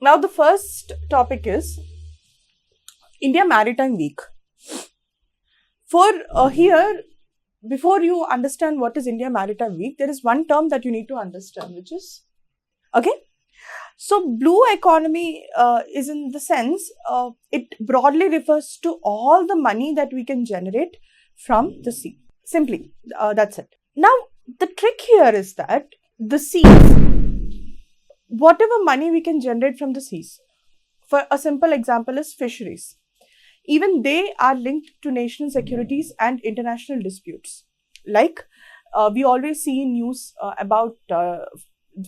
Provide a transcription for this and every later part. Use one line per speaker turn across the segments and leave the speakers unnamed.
Now the first topic is India Maritime Week. For here, before you understand what is India Maritime Week, there is one term that you need to understand, which is, okay, so blue economy is in the sense, it broadly refers to all the money that we can generate from the sea. Simply, that's it. Now, the trick here is that the seas, whatever money we can generate from the seas, for a simple example is fisheries. Even they are linked to national securities and international disputes. Like, we always see in news about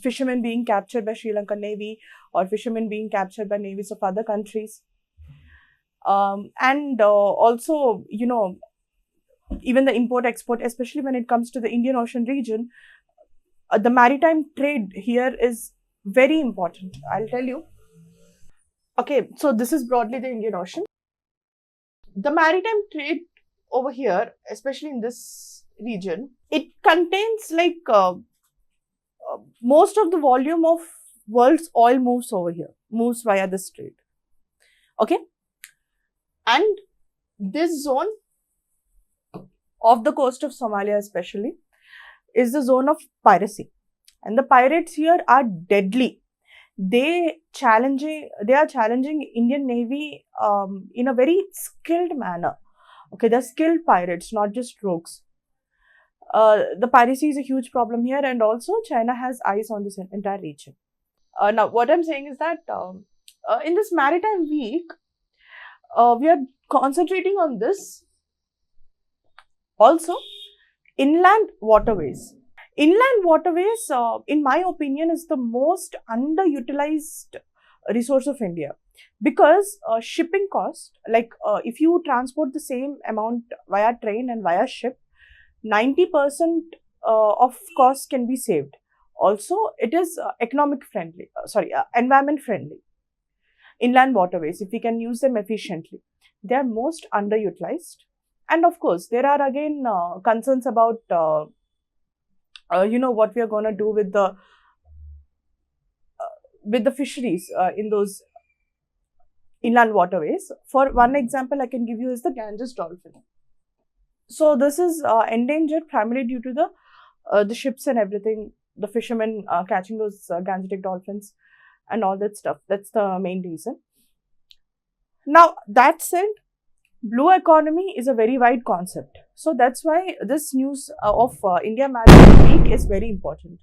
fishermen being captured by Sri Lankan Navy or fishermen being captured by navies of other countries. And also, you know, even the import-export, especially when it comes to the Indian Ocean region, the maritime trade here is very important. I'll tell you. Okay, so this is broadly the Indian Ocean. The maritime trade over here, especially in this region, it contains like most of the volume of world's oil moves over here, moves via this trade. Okay, and this zone of the coast of Somalia especially is the zone of piracy, and the pirates here are deadly. They are challenging Indian Navy in a very skilled manner. Okay, they're skilled pirates, not just rogues. The piracy is a huge problem here, and also China has eyes on this entire region. Now, what I'm saying is that in this maritime week, we are concentrating on this. Also, inland waterways. Inland waterways, in my opinion, is the most underutilized resource of India, because shipping cost, like if you transport the same amount via train and via ship, 90% of cost can be saved. Also, it is environment friendly. Inland waterways, if we can use them efficiently, they are most underutilized. And of course, there are again concerns about you know, what we are going to do with the fisheries in those inland waterways. For one example I can give you is the Ganges dolphin. So this is endangered primarily due to the ships and everything, the fishermen catching those Gangetic dolphins and all that stuff. That's the main reason. Now, that said, blue economy is a very wide concept. So that's why this news of India Maritime Week is very important.